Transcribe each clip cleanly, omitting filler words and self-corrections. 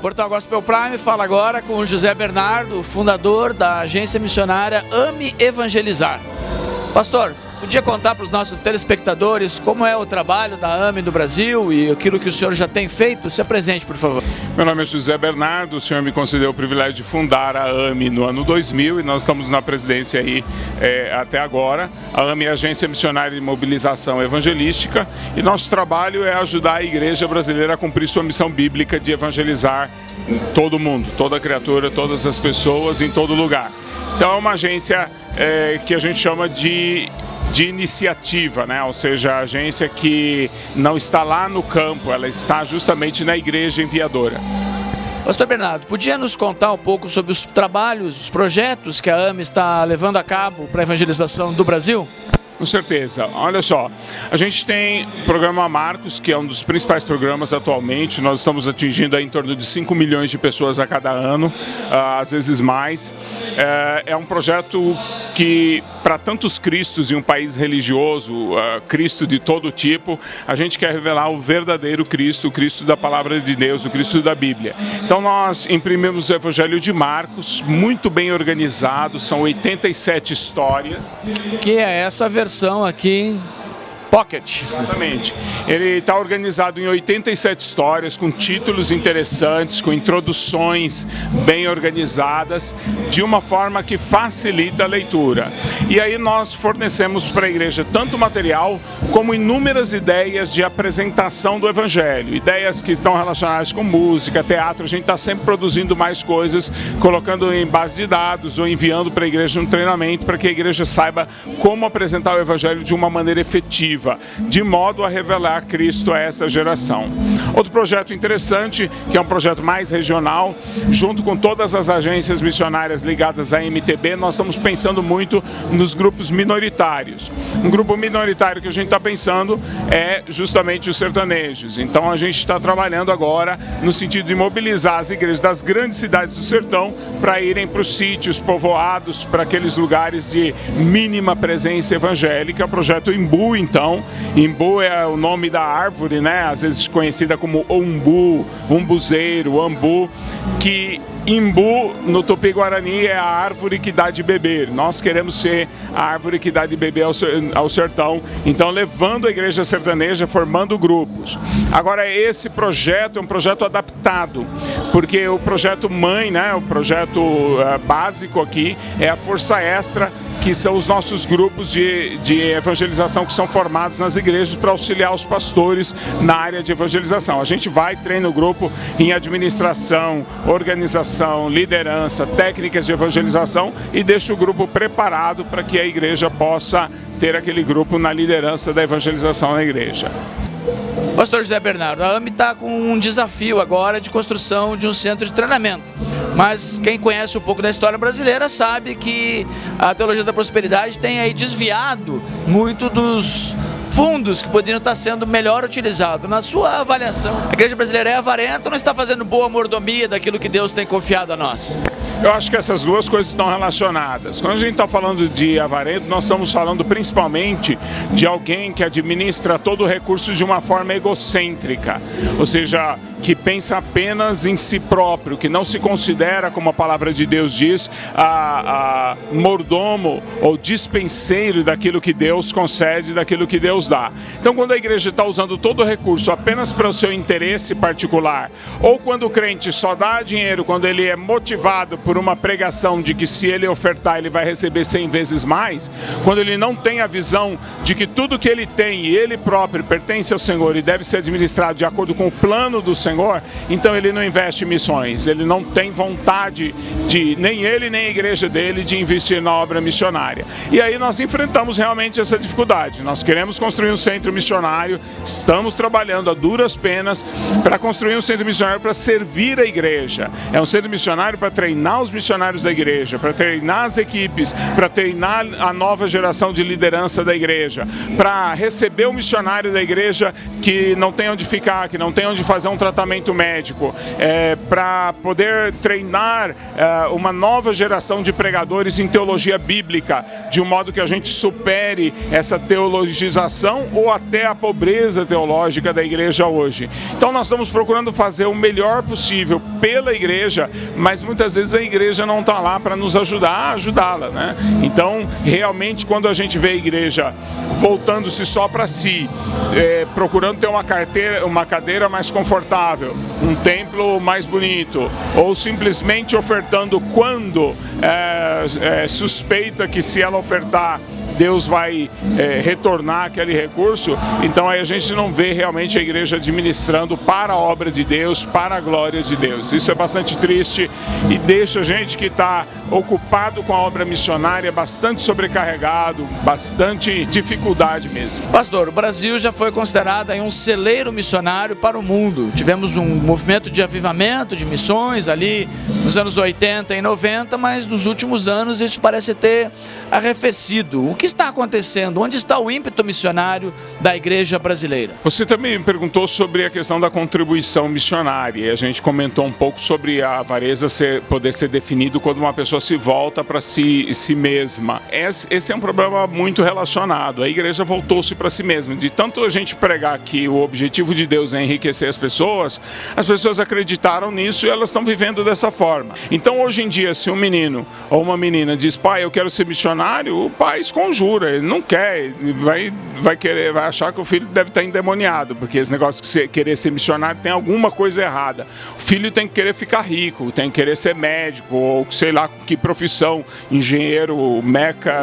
Portal Gospel Prime fala agora com o José Bernardo, fundador da agência missionária Ame Evangelizar. Pastor, podia contar para os nossos telespectadores como é o trabalho da AME do Brasil e aquilo que o senhor já tem feito? Se apresente, por favor. Meu nome é José Bernardo, o senhor me concedeu o privilégio de fundar a AME no ano 2000 e nós estamos na presidência aí até agora. A AME é a Agência Missionária de Mobilização Evangelística e nosso trabalho é ajudar a igreja brasileira a cumprir sua missão bíblica de evangelizar todo mundo, toda criatura, todas as pessoas, em todo lugar. Então é uma agência que a gente chama de iniciativa, né? Ou seja, a agência que não está lá no campo, ela está justamente na igreja enviadora. Pastor Bernardo, podia nos contar um pouco sobre os trabalhos, os projetos que a AME está levando a cabo para a evangelização do Brasil? Com certeza. Olha só, a gente tem o programa Marcos, que é um dos principais programas atualmente. Nós estamos atingindo em torno de 5 milhões de pessoas a cada ano, às vezes mais. É um projeto que, para tantos cristos em um país religioso, Cristo de todo tipo, a gente quer revelar o verdadeiro Cristo, o Cristo da Palavra de Deus, o Cristo da Bíblia. Então nós imprimimos o Evangelho de Marcos, muito bem organizado, são 87 histórias. Que é essa versão aqui em Pocket. Exatamente. Ele está organizado em 87 histórias, com títulos interessantes, com introduções bem organizadas, de uma forma que facilita a leitura. E aí nós fornecemos para a igreja tanto material, como inúmeras ideias de apresentação do Evangelho. Ideias que estão relacionadas com música, teatro. A gente está sempre produzindo mais coisas, colocando em base de dados ou enviando para a igreja um treinamento para que a igreja saiba como apresentar o Evangelho de uma maneira efetiva, de modo a revelar Cristo a essa geração. Outro projeto interessante, que é um projeto mais regional, junto com todas as agências missionárias ligadas à MTB, nós estamos pensando muito nos grupos minoritários. Um grupo minoritário que a gente está pensando é justamente os sertanejos. Então a gente está trabalhando agora no sentido de mobilizar as igrejas das grandes cidades do sertão para irem para os sítios povoados, para aqueles lugares de mínima presença evangélica. O projeto Imbu, então. Imbu é o nome da árvore, né? Às vezes conhecida como umbu, umbuzeiro, ambu, que Imbu, no Tupi-Guarani, é a árvore que dá de beber. Nós queremos ser a árvore que dá de beber ao sertão. Então, levando a igreja sertaneja, formando grupos. Agora, esse projeto é um projeto adaptado, porque o projeto mãe, né, o projeto básico aqui, é a Força Extra, que são os nossos grupos de evangelização que são formados nas igrejas para auxiliar os pastores na área de evangelização. A gente vai treinar o grupo em administração, organização, liderança, técnicas de evangelização e deixa o grupo preparado para que a igreja possa ter aquele grupo na liderança da evangelização na igreja. Pastor José Bernardo, a AME está com um desafio agora de construção de um centro de treinamento. Mas quem conhece um pouco da história brasileira sabe que a teologia da prosperidade tem aí desviado muito dos fundos que poderiam estar sendo melhor utilizados. Na sua avaliação, a igreja brasileira é avarenta ou não está fazendo boa mordomia daquilo que Deus tem confiado a nós? Eu acho que essas duas coisas estão relacionadas. Quando a gente está falando de avarento, nós estamos falando principalmente de alguém que administra todo o recurso de uma forma egocêntrica, ou seja, que pensa apenas em si próprio, que não se considera, como a palavra de Deus diz, a mordomo ou dispenseiro daquilo que Deus concede, daquilo que Deus dá. Então, quando a igreja está usando todo o recurso apenas para o seu interesse particular, ou quando o crente só dá dinheiro quando ele é motivado por uma pregação de que se ele ofertar ele vai receber 100 vezes mais, quando ele não tem a visão de que tudo que ele tem e ele próprio pertence ao Senhor e deve ser administrado de acordo com o plano do Senhor, então ele não investe em missões, ele não tem vontade de, nem ele nem a igreja dele, de investir na obra missionária. E aí nós enfrentamos realmente essa dificuldade. Nós queremos construir um centro missionário, estamos trabalhando a duras penas para construir um centro missionário para servir a igreja. É um centro missionário para treinar os missionários da igreja, para treinar as equipes, para treinar a nova geração de liderança da igreja, para receber o missionário da igreja que não tem onde ficar, que não tem onde fazer um tratamento médico, para poder treinar uma nova geração de pregadores em teologia bíblica, de um modo que a gente supere essa teologização condição ou até a pobreza teológica da igreja hoje. Então nós estamos procurando fazer o melhor possível pela igreja, mas muitas vezes a igreja não está lá para nos ajudar a ajudá-la, né? Então, realmente, quando a gente vê a igreja voltando-se só para si, procurando ter uma cadeira mais confortável, um templo mais bonito, ou simplesmente ofertando quando suspeita que se ela ofertar, Deus vai retornar aquele recurso, então aí a gente não vê realmente a igreja administrando para a obra de Deus, para a glória de Deus. Isso é bastante triste e deixa a gente que está ocupado com a obra missionária bastante sobrecarregado, bastante dificuldade mesmo. Pastor, o Brasil já foi considerado aí um celeiro missionário para o mundo. Tivemos um movimento de avivamento de missões ali nos anos 80 e 90, mas nos últimos anos isso parece ter arrefecido. O que está acontecendo? Onde está o ímpeto missionário da igreja brasileira? Você também me perguntou sobre a questão da contribuição missionária. A gente comentou um pouco sobre a avareza poder ser definido quando uma pessoa se volta para si mesma. Esse é um problema muito relacionado. A igreja voltou-se para si mesma. De tanto a gente pregar que o objetivo de Deus é enriquecer as pessoas acreditaram nisso e elas estão vivendo dessa forma. Então hoje em dia, se um menino ou uma menina diz: pai, eu quero ser missionário, o pai esconjura, ele não quer, vai achar que o filho deve estar endemoniado, porque esse negócio de querer ser missionário tem alguma coisa errada. O filho tem que querer ficar rico, tem que querer ser médico, ou sei lá que profissão, engenheiro,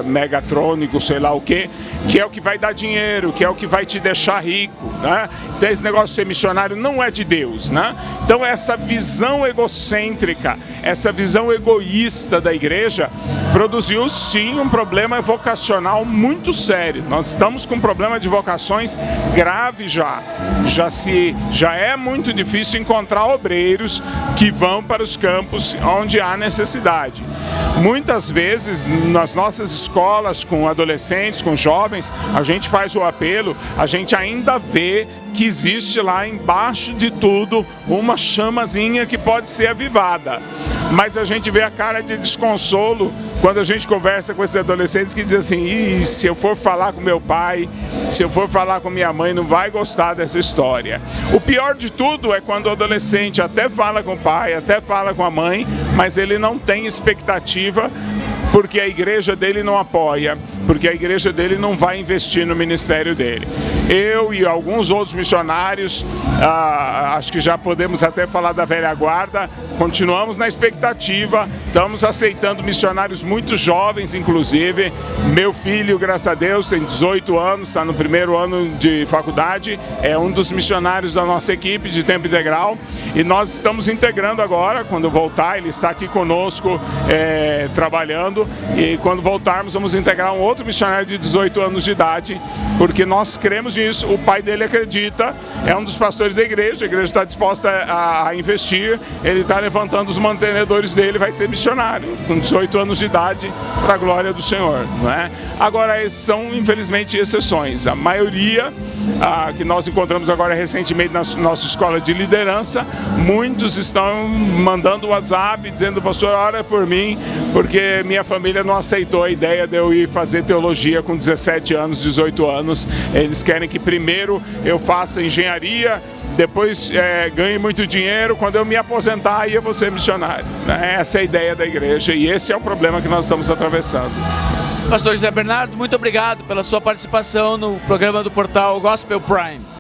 megatrônico, sei lá o que é o que vai dar dinheiro, que é o que vai te deixar rico, né? Então esse negócio de ser missionário não é de Deus, né? Então essa visão egocêntrica, essa visão egoísta da igreja produziu sim um problema vocacional muito sério. Nós estamos com um problema de vocações grave já. Já é muito difícil encontrar obreiros que vão para os campos onde há necessidade. Muitas vezes nas nossas escolas com adolescentes, com jovens, a gente faz o apelo, a gente ainda vê que existe lá embaixo de tudo uma chamazinha que pode ser avivada. Mas a gente vê a cara de desconsolo quando a gente conversa com esses adolescentes que dizem assim: se eu for falar com meu pai, se eu for falar com minha mãe, não vai gostar dessa história. O pior de tudo é quando o adolescente até fala com o pai, até fala com a mãe, mas ele não tem expectativa porque a igreja dele não apoia, porque a igreja dele não vai investir no ministério dele. Eu e alguns outros missionários, acho que já podemos até falar da velha guarda, continuamos na expectativa, estamos aceitando missionários muito jovens, inclusive. Meu filho, graças a Deus, tem 18 anos, está no primeiro ano de faculdade, é um dos missionários da nossa equipe de tempo integral, e nós estamos integrando agora, quando voltar, ele está aqui conosco trabalhando, e quando voltarmos vamos integrar um outro missionário de 18 anos de idade, porque nós cremos nisso, o pai dele acredita, é um dos pastores da igreja, a igreja está disposta a investir, ele está levantando os mantenedores dele, vai ser missionário, com 18 anos de idade, para a glória do Senhor, não é? Agora, esses são, infelizmente, exceções. A maioria que nós encontramos agora recentemente na nossa escola de liderança, muitos estão mandando WhatsApp, dizendo: pastor, ora por mim, porque minha família não aceitou a ideia de eu ir fazer teologia com 17 anos, 18 anos. Eles querem que primeiro eu faça engenharia, depois ganhe muito dinheiro, quando eu me aposentar aí eu vou ser missionário. Essa é a ideia da igreja e esse é o problema que nós estamos atravessando. Pastor José Bernardo, muito obrigado pela sua participação no programa do portal Gospel Prime.